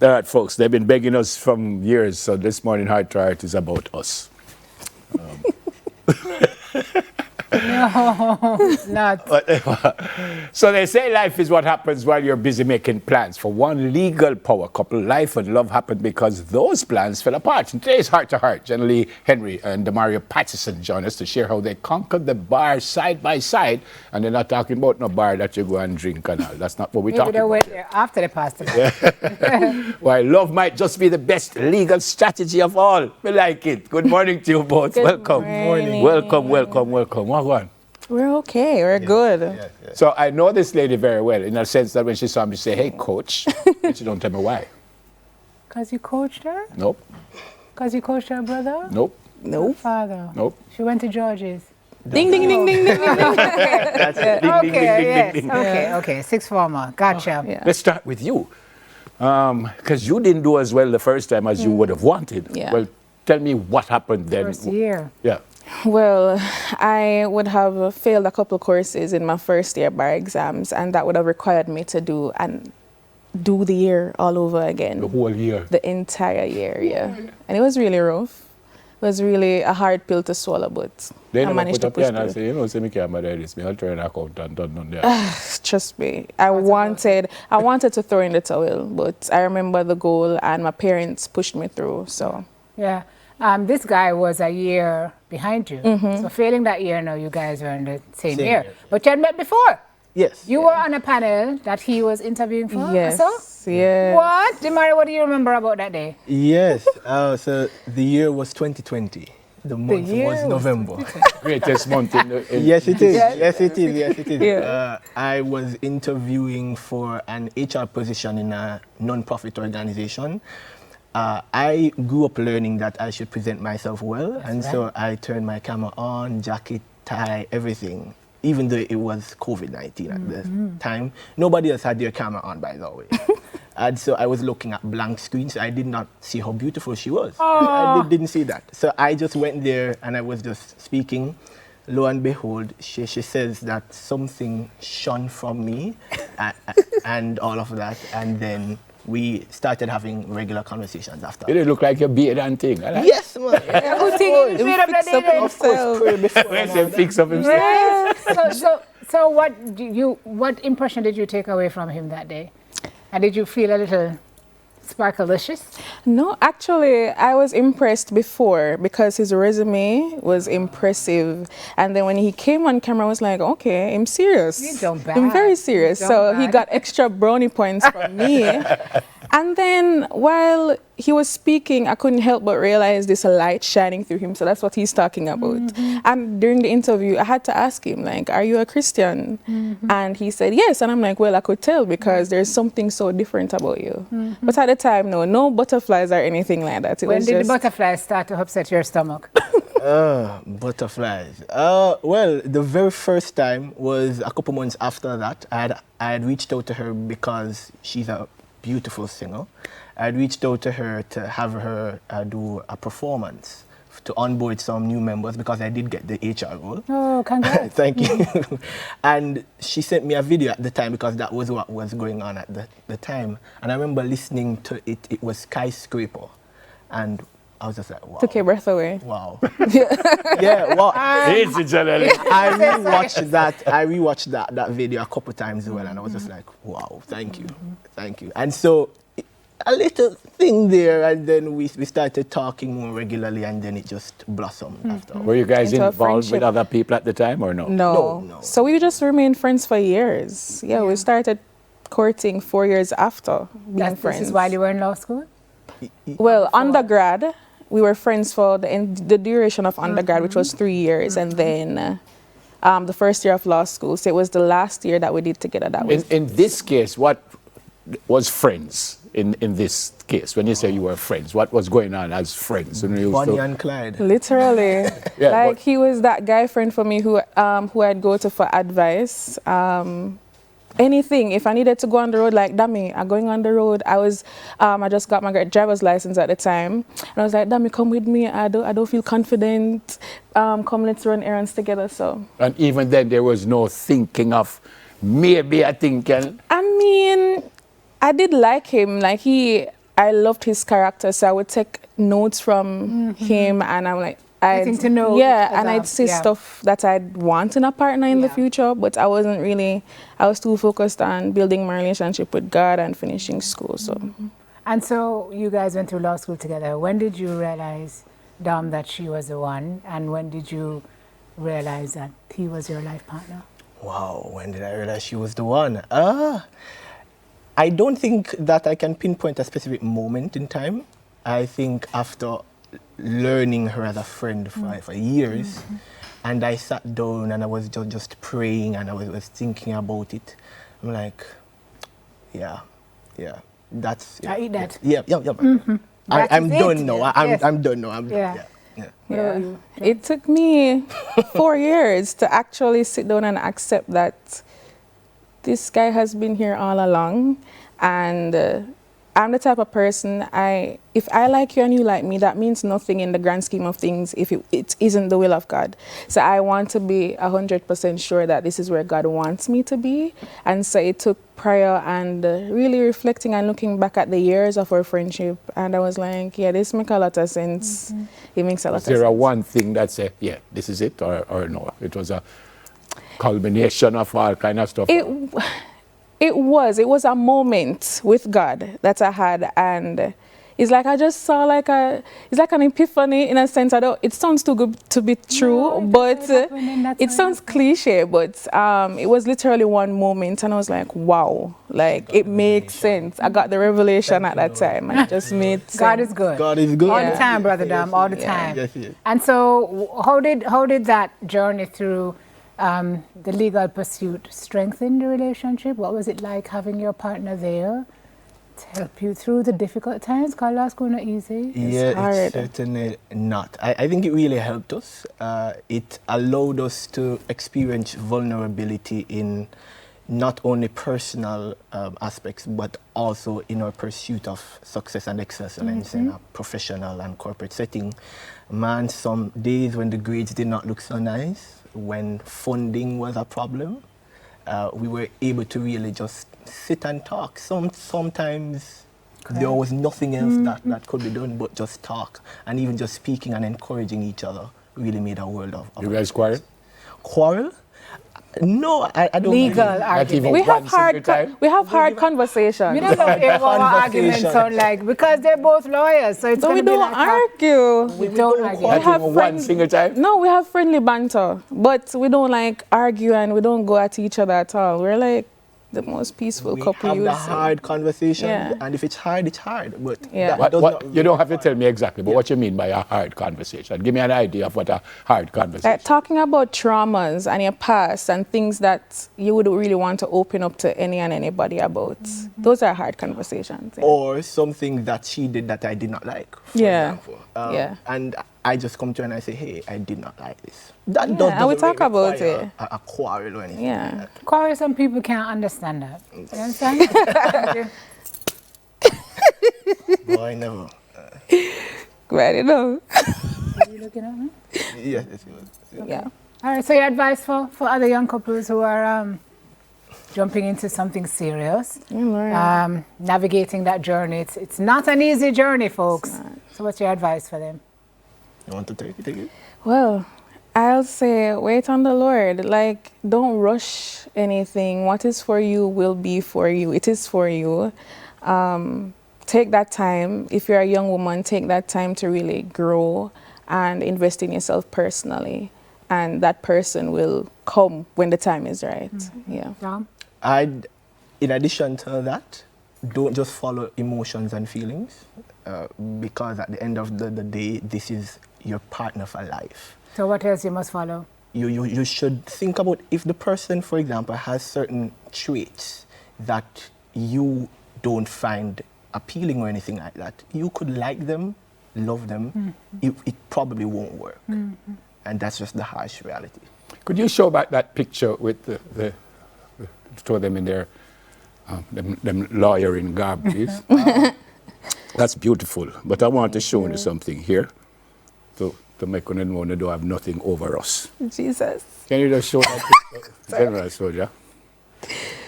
All right, folks, they've been begging us from years, so this morning Heart to Heart is about us. No, it's not. So they say life is what happens while you're busy making plans. For one legal power couple, life and love happened because those plans fell apart. In today's Heart to Heart, Jana-Lee Henry and Damario Patterson join us to share how they conquered the bar side by side. And they're not talking about no bar that you go and drink and all. That's not what we're talking about. Maybe they went there after the pastor. While love might just be the best legal strategy of all. We like it. Good morning to you both. Welcome. Morning. Welcome. What one? We're okay. We're good. Yeah. So I know this lady very well in a sense that when she saw me say, hey, coach, and she don't tell me why. Because you coached her? Nope. Because you coached her brother? Nope. Nope. Father? Nope. She went to George's. Ding, ding, ding, ding, ding, ding, ding. That's it. Ding, ding, ding, ding, ding. Okay. Sixth former. Gotcha. Yeah. Let's start with you. Because you didn't do as well the first time as you would have wanted. Yeah. Well, tell me what happened then. First year. Yeah. Well, I would have failed a couple courses in my first year bar exams, and that would have required me to do the year all over again. The whole year. The entire year, yeah. And it was really rough. It was really a hard pill to swallow, but Then I managed to push and I through. say, you know, say me can't do this. Me, I'll turn an account and done there. Trust me, I wanted to throw in the towel, but I remember the goal, and my parents pushed me through. So Yeah. This guy was a year behind you. So failing that year, now you guys were in the same year. But you had met before. Yes. You were on a panel that he was interviewing for. yes, So? yeah. What? Damario, what do you remember about that day? Yes. So the year was 2020. The month year was was November. Greatest month in the... Yes, it is. Yeah. Yes, it is. Yes, it is. Yeah. I was interviewing for an HR position in a non-profit organization. I grew up learning that I should present myself well, so I turned my camera on, jacket, tie, everything. Even though it was COVID-19 at the time, nobody else had their camera on, by the way. And so I was looking at blank screens. I did not see how beautiful she was. I didn't see that. So I just went there and I was just speaking. Lo and behold, she says that something shone from me and all of that. And then we started having regular conversations after. It didn't look like your beard and thing. I like Yes, man. Yeah, good thing you made up that day. Of course, pray before. when they fix up himself. Yes. So what impression did you take away from him that day? And did you feel a little sparkalicious? No, actually, I was impressed before because his resume was impressive. And then when he came on camera, I was like, okay, I'm serious. You don't bad. I'm very serious. You So don't he bad. got extra brownie points from me. And then while he was speaking, I couldn't help but realize this light shining through him. So that's what he's talking about. And during the interview, I had to ask him, like, are you a Christian? And he said, yes. And I'm like, well, I could tell because there's something so different about you. But at the time, no butterflies or anything like that. It When was did just, the butterflies start to upset your stomach? Butterflies. Well, the very first time was a couple months after that. I had reached out to her because she's a beautiful singer. I had reached out to her to have her do a performance to onboard some new members because I did get the HR role. Oh, congrats. Thank you. And she sent me a video at the time because that was what was going on at the time. And I remember listening to it. It was Skyscraper. And I was just like, wow. took your breath away. Wow. Yeah, wow. Easy, Jana-Lee. I rewatched that video a couple times as well, and I was just like, wow, thank you. And so a little thing there, and then we started talking more regularly, and then it just blossomed after. Were you guys Into a involved with friendship. other people at the time or no? No. So we just remained friends for years. Yeah, we started courting 4 years after being friends. This is while you were in law school? Well, undergrad, we were friends for the duration of undergrad, which was 3 years, and then the first year of law school. So it was the last year that we did together. That was In this case, what was friends in this case? When you say you were friends, what was going on as friends? When you used Bonnie to- and Clyde. literally Yeah, like but- he was that guy friend for me who I'd go to for advice. Anything. If I needed to go on the road, like, Dami, I'm going on the road. I just got my driver's license at the time. And I was like, Dami, come with me. I don't feel confident. Come, let's run errands together. So. And even then, there was no thinking of maybe I think. I mean, I did like him. Like I I loved his character, so I would take notes from him, and I'm like, Getting to know each and other. I'd say Yeah. stuff that I'd want in a partner in the Yeah. future, but I wasn't really, I was too focused on building my relationship with God and finishing school, so. And so you guys went through law school together. When did you realize, Dom, that she was the one? And when did you realize that he was your life partner? Wow, when did I realize she was the one? I don't think that I can pinpoint a specific moment in time. I think after learning her as a friend for years, and I sat down and I was just praying and I was thinking about it. I'm like, yeah, that's... Yeah, I eat that. Yeah. That I'm is done it. now. Yes. I'm done now. Yeah. Yeah. It took me 4 years to actually sit down and accept that this guy has been here all along, and I'm the type of person, if I like you and you like me, that means nothing in the grand scheme of things if it isn't the will of God. So I want to be 100% sure that this is where God wants me to be. And so it took prayer and really reflecting and looking back at the years of our friendship. And I was like, yeah, this makes a lot of sense. It makes a lot of sense. Is there a one thing that say, yeah, this is it, or no? It was a culmination of all kind of stuff. It was a moment with God that I had, and it's like I just saw it's like an epiphany in a sense. It sounds too good to be true, but it sounds cliche, but it was literally one moment, and I was like, wow, like it makes sense. I got the revelation at that time, and it just made sense. God is good. God is good. All the time, Brother Dom, all the time. Yes, yes. And so how did that journey through the legal pursuit strengthen the relationship? What was it like having your partner there to help you through the difficult times? Because law school not easy. It's certainly not. I think it really helped us. It allowed us to experience vulnerability in not only personal aspects, but also in our pursuit of success and excellence in a professional and corporate setting. Man, some days when the grades did not look so nice, when funding was a problem, we were able to really just sit and talk. Sometimes there was nothing else that could be done but just talk. And even just speaking and encouraging each other really made a world of You guys quarrel? Quarrel? No, I don't. Legal Not argument. even We one have single time? hard conversations. You know what arguments sound like? Because they're both lawyers, so it's So going we to be don't like argue. we don't argue. Not have even one friends- single time? No, we have friendly banter, but we don't like argue and we don't go at each other at all. We're like the most peaceful We couple have you the would say. hard conversation, Yeah. and if it's hard, it's hard. But Yeah. that does not You don't have to tell me exactly, but what you mean by a hard conversation? Give me an idea of what a hard conversation Like talking about traumas and your past and things that you would really want to open up to any and anybody about. Those are hard conversations. Yeah. or something that she did that I did not like. For Yeah. example. Yeah. And I just come to her and I say, hey, I did not like this. That Yeah, doesn't and we talk require about it. A quarrel or anything. Yeah. Like that. Quarrel, some people can't understand that. You understand? Boy, never. Right, you know. You looking at me? Yes, it's good. Yeah. All right, so your advice for other young couples who are jumping into something serious, navigating that journey. It's not an easy journey, folks. So what's your advice for them? You want to take it? Well, I'll say wait on the Lord. Like, don't rush anything. What is for you will be for you. It is for you. Take that time. If you're a young woman, take that time to really grow and invest in yourself personally. And that person will come when the time is right. Yeah. Dom? In addition to that, don't just follow emotions and feelings, because at the end of the day, this is your partner for life. So what else you must follow? You should think about if the person, for example, has certain traits that you don't find appealing or anything like that. You could like them, love them, it probably won't work. And that's just the harsh reality. Could you show back that picture with the show them in their them lawyer in garb, please? That's beautiful. But I want to show you something here. So to make you know they don't have nothing over us. Jesus. Can you just show that picture? General Soldier.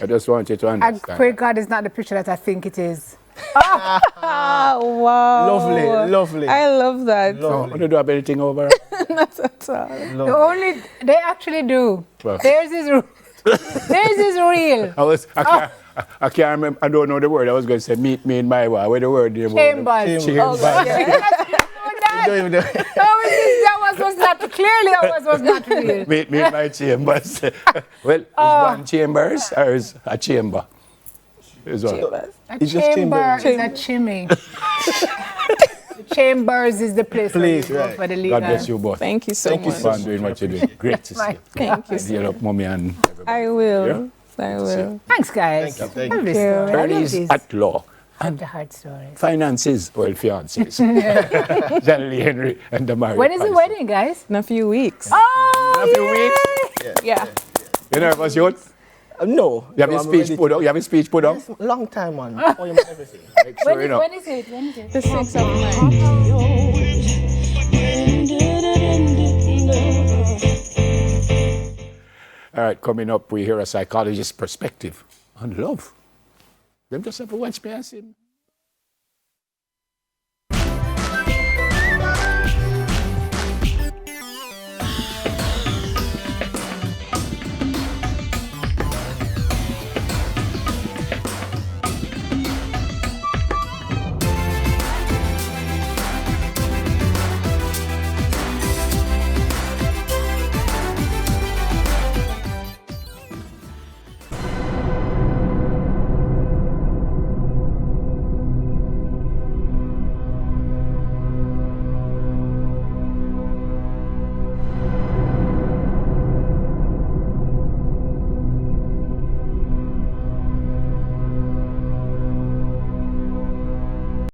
I just want you to I understand. pray God is not the picture that I think it is. Ah, wow. Lovely. I love that. Oh, they don't have anything over. Not at all. They actually do. Well. Theirs is real. I can't remember. I don't know the word. I was going to say meet me in my way. Where the word? Chambers. Chambers. Don't even do it. That was not clearly. Ours was not real. Meet me in my chambers. Well, is one chambers or is a chamber? Is one. A It's just chamber chambers. is a chimney. Chambers is the place where you go right. for the legal. God bless you both. Thank you so Thank you much. for doing what you're doing. Great to see you. Thank you. Dear up, mommy and everybody. I will. Yeah? I will. Thanks, guys. Thank you. Love this Thank you. story. I love Attorneys these at law. heart-to-heart stories. Finances, well, fiancés. Jana-Lee, Henry, and Damario. When is the Patterson. wedding, guys? In a few weeks. Oh, In a few yay! Yeah. You nervous, youth? No. You have No, a I'm speech ready put up? You have a speech put up? Yes, long time, man. Before you know everything. Make sure you know. When is it? When is it? The 6th of May. All right, coming up, we hear a psychologist's perspective on love. Them just have to watch me ask him.